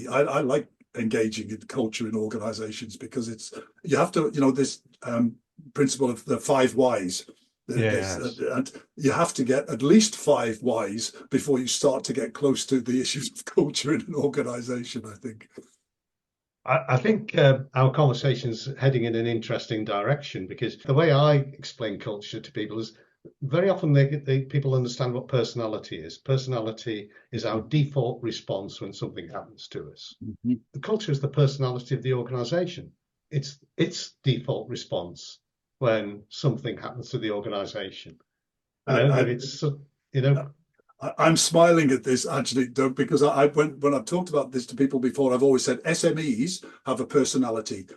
I like engaging in culture in organizations, because you have to, this principle of the 5 whys. Yes. And you have to get at least 5 whys before you start to get close to the issues of culture in an organization, I think. I think our conversation's heading in an interesting direction, because the way I explain culture to people is very often people understand what personality is. Personality is our default response when something happens to us. Mm-hmm. The culture is the personality of the organization. It's its default response when something happens to the organization. I'm smiling at this, actually, Doug, because when I've talked about this to people before, I've always said SMEs have a personality,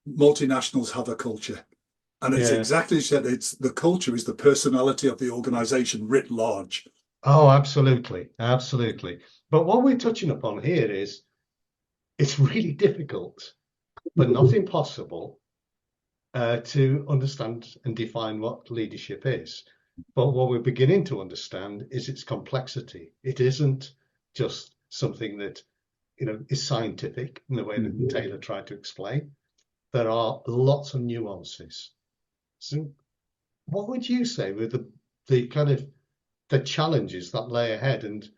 multinationals have a culture. And it's exactly said, the culture is the personality of the organization writ large. Oh, absolutely. Absolutely. But what we're touching upon here is it's really difficult, but not impossible, to understand and define what leadership is. But what we're beginning to understand is its complexity. It isn't just something that, is scientific in the way that Taylor tried to explain. There are lots of nuances. So what would you say were the kind of the challenges that lay ahead, and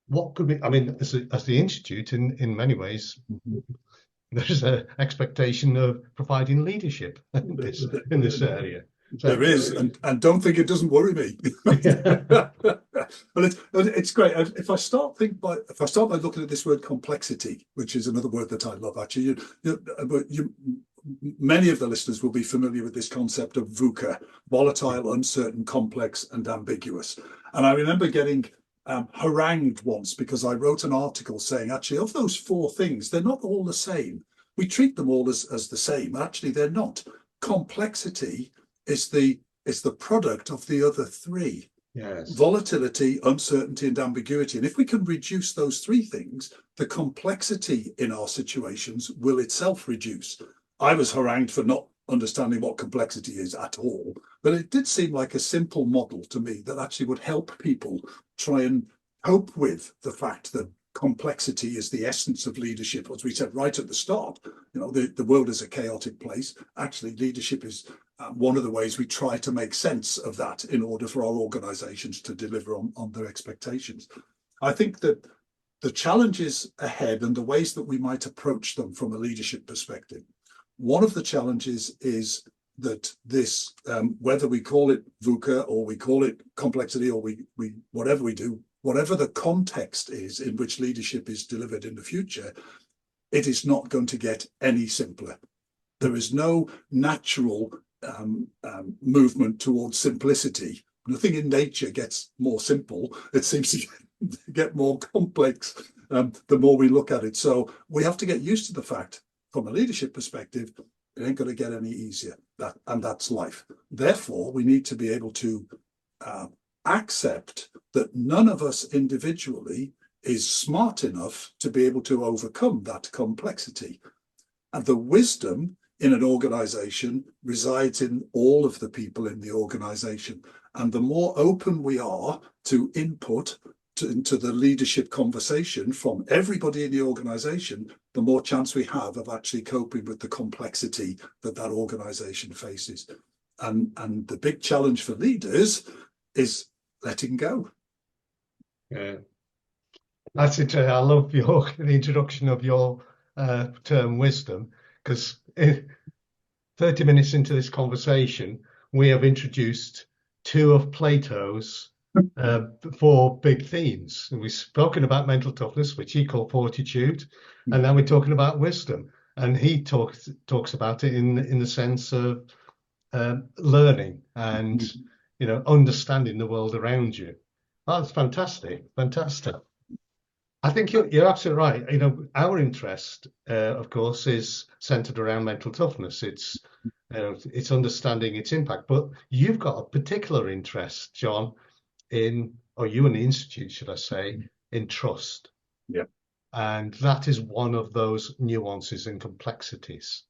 what could be, I mean, as the Institute, in many ways, there's an expectation of providing leadership in this area. So, there is, and don't think it doesn't worry me. But it's great. If I start by looking at this word complexity, which is another word that I love, actually, many of the listeners will be familiar with this concept of VUCA: volatile, uncertain, complex, and ambiguous. And I remember getting harangued once because I wrote an article saying, actually, of those 4 things, they're not all the same. We treat them all as the same. Actually, they're not. Complexity is the product of the other 3. yes. Volatility, uncertainty, and ambiguity. And if we can reduce those 3 things, the complexity in our situations will itself reduce. I was harangued for not understanding what complexity is at all, but it did seem like a simple model to me that actually would help people try and cope with the fact that complexity is the essence of leadership. As we said right at the start, the world is a chaotic place. Actually, leadership is one of the ways we try to make sense of that in order for our organizations to deliver on their expectations. I think that the challenges ahead and the ways that we might approach them from a leadership perspective, one of the challenges is that this, whether we call it VUCA or we call it complexity, or we whatever we do, whatever the context is in which leadership is delivered in the future, it is not going to get any simpler. There is no natural movement towards simplicity. Nothing in nature gets more simple. It seems to get more complex the more we look at it. So we have to get used to the fact, from a leadership perspective, it ain't going to get any easier. And that's life. Therefore, we need to be able to accept that none of us individually is smart enough to be able to overcome that complexity. And the wisdom in an organization resides in all of the people in the organization. And the more open we are to input into the leadership conversation from everybody in the organization, the more chance we have of actually coping with the complexity that organization faces. And the big challenge for leaders is letting go. Yeah, that's interesting. I love the introduction of your term wisdom, because 30 minutes into this conversation, we have introduced 2 of Plato's 4 big themes. And we've spoken about mental toughness, which he called fortitude, and now we're talking about wisdom. And he talks about it in the sense of learning and understanding the world around you. Oh, that's fantastic. I think you're absolutely right. Our interest, of course, is centered around mental toughness. It's understanding its impact. But you've got a particular interest, John, or you and the Institute, should I say, in trust. Yeah. And that is one of those nuances and complexities.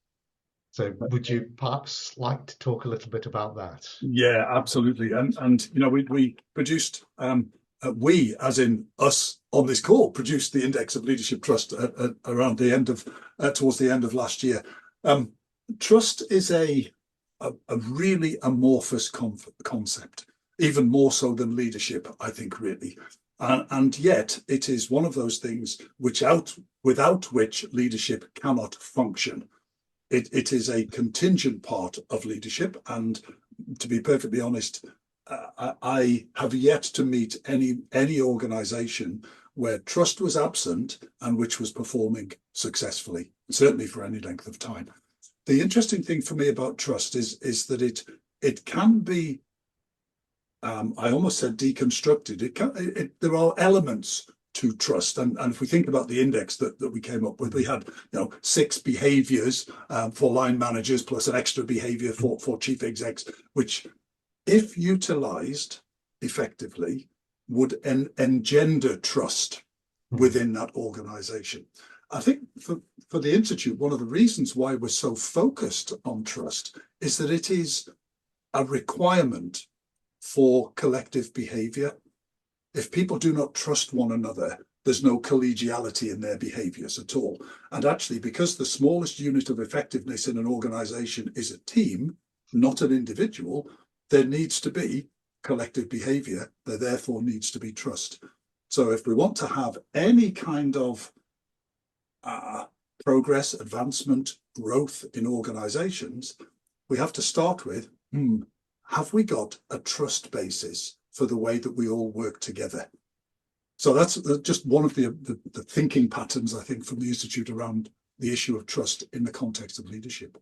So would you perhaps like to talk a little bit about that? Yeah, absolutely. And we produced we, as in us on this call, produced the Index of Leadership Trust around the end of, towards the end of last year. Trust is a really amorphous concept, even more so than leadership, I think, really. And yet it is one of those things without which leadership cannot function. It is a contingent part of leadership. And to be perfectly honest, I have yet to meet any organization where trust was absent and which was performing successfully, certainly for any length of time. The interesting thing for me about trust is that it can be, I almost said deconstructed. There are elements to trust, and if we think about the index that we came up with, we had 6 behaviors for line managers plus an extra behavior for chief execs, which, if utilized effectively, would engender trust within that organization. I think for the Institute, one of the reasons why we're so focused on trust is that it is a requirement for collective behavior. If people do not trust one another, there's no collegiality in their behaviors at all. And actually, because the smallest unit of effectiveness in an organization is a team, not an individual, there needs to be collective behavior. There therefore needs to be trust. So if we want to have any kind of progress, advancement, growth in organizations, we have to start with, have we got a trust basis for the way that we all work together? So that's just one of the thinking patterns, I think, from the Institute around the issue of trust in the context of leadership.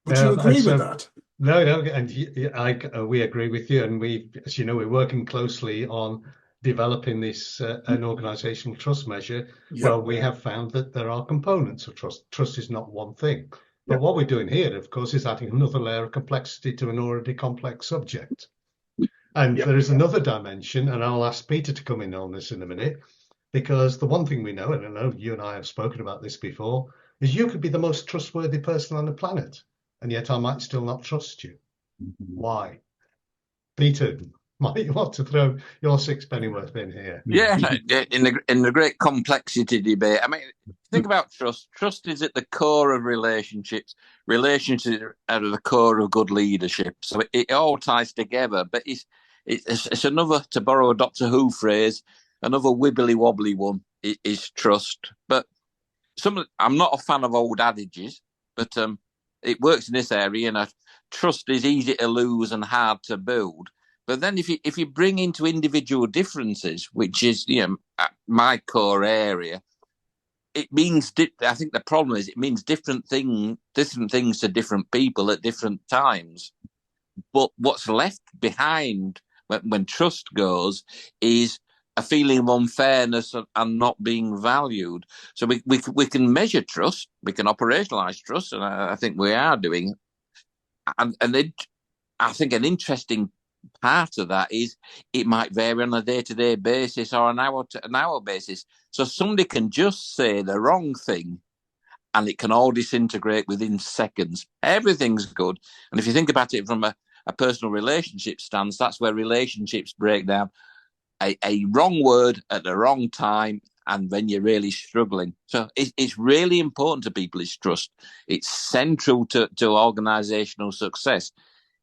Would you agree with that? No, and we agree with you. And as you know, we're working closely on developing this an organizational trust measure. Yep. Well, we have found that there are components of trust. Trust is not one thing. But what we're doing here, of course, is adding another layer of complexity to an already complex subject. And there is another dimension, and I'll ask Peter to come in on this in a minute, because the one thing we know, and I know you and I have spoken about this before, is you could be the most trustworthy person on the planet, and yet I might still not trust you. Why? Peter, might you want to throw your 6 pennyworth in here? Yeah, in the great complexity debate, I mean, think about trust. Trust is at the core of relationships. Relationships are at the core of good leadership. So it all ties together. But it's another, to borrow a Doctor Who phrase, another wibbly wobbly one is trust. But I'm not a fan of old adages, but it works in this area. And trust is easy to lose and hard to build. But then if you bring into individual differences, which is my core area, it means I think the problem is it means different things to different people at different times. But what's left behind when trust goes is a feeling of unfairness and not being valued. So we can measure trust, we can operationalize trust, and I think we are doing. And I think an interesting part of that is it might vary on a day-to-day basis or an hour basis. So somebody can just say the wrong thing and it can all disintegrate within seconds. Everything's good. And if you think about it from a personal relationship stance, that's where relationships break down. A wrong word at the wrong time and when you're really struggling. So it's really important to people, is trust. It's central to organizational success.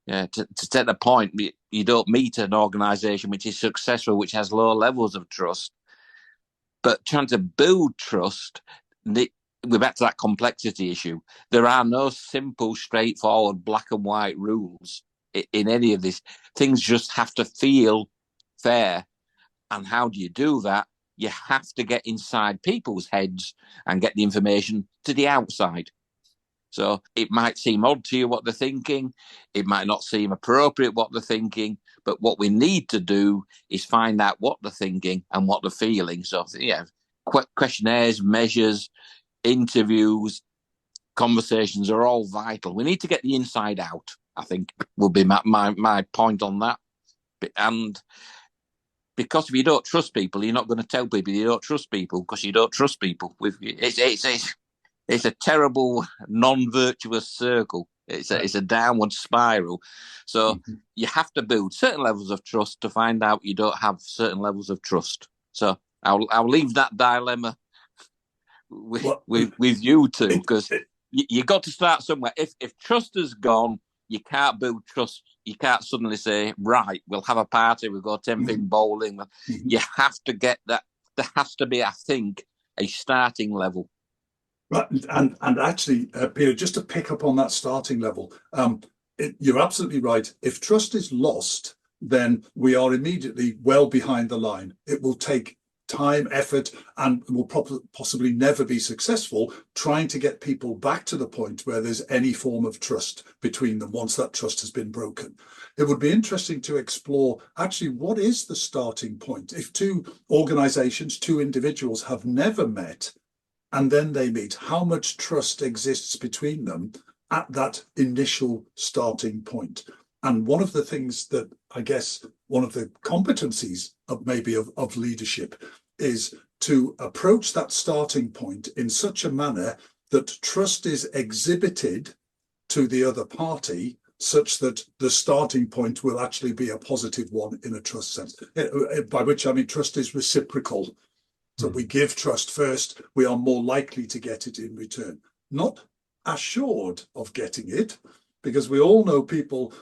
To take the point, you don't meet an organization which is successful, which has low levels of trust. But trying to build trust, we're back to that complexity issue. There are no simple, straightforward, black and white rules in any of this. Things just have to feel fair. And how do you do that? You have to get inside people's heads and get the information to the outside. So it might seem odd to you what they're thinking. It might not seem appropriate what they're thinking. But what we need to do is find out what they're thinking and what they're feeling. So, questionnaires, measures, interviews, conversations are all vital. We need to get the inside out, I think, will be my point on that. And because if you don't trust people, you're not going to tell people you don't trust people because you don't trust people. It's a terrible, non-virtuous circle. It's a downward spiral. So you have to build certain levels of trust to find out you don't have certain levels of trust. So I'll leave that dilemma with you two, because you got to start somewhere. If trust is gone, you can't build trust. You can't suddenly say, right, we'll have a party, we'll go 10-pin bowling. You have to get that. There has to be, I think, a starting level. Right, and actually, Peter, just to pick up on that starting level, you're absolutely right. If trust is lost, then we are immediately well behind the line. It will take time, effort, and will possibly never be successful trying to get people back to the point where there's any form of trust between them once that trust has been broken. It would be interesting to explore actually what is the starting point. If two organizations, two individuals have never met, and then they meet, how much trust exists between them at that initial starting point? And one of the things that I guess one of the competencies of leadership is to approach that starting point in such a manner that trust is exhibited to the other party, such that the starting point will actually be a positive one in a trust sense, by which I mean trust is reciprocal. So we give trust first, we are more likely to get it in return. Not assured of getting it, because we all know people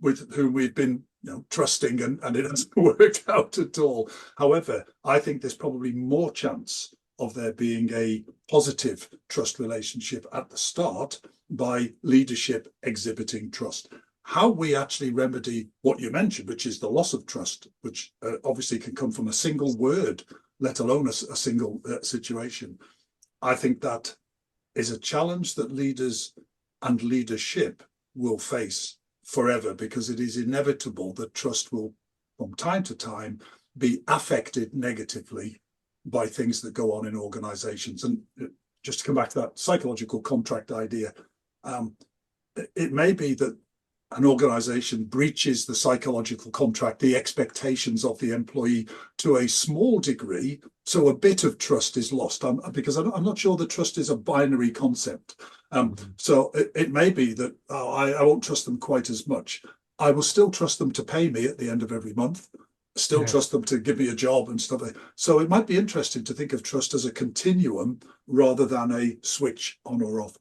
with whom we've been trusting and it hasn't worked out at all. However, I think there's probably more chance of there being a positive trust relationship at the start by leadership exhibiting trust. How we actually remedy what you mentioned, which is the loss of trust, which obviously can come from a single word, let alone a single situation. I think that is a challenge that leaders and leadership will face forever, because it is inevitable that trust will, from time to time, be affected negatively by things that go on in organizations. And just to come back to that psychological contract idea, it may be that an organization breaches the psychological contract, the expectations of the employee to a small degree, so a bit of trust is lost. Because I'm not sure that trust is a binary concept. So it may be that I won't trust them quite as much. I will still trust them to pay me at the end of every month, still trust them to give me a job and stuff like that. So it might be interesting to think of trust as a continuum rather than a switch on or off.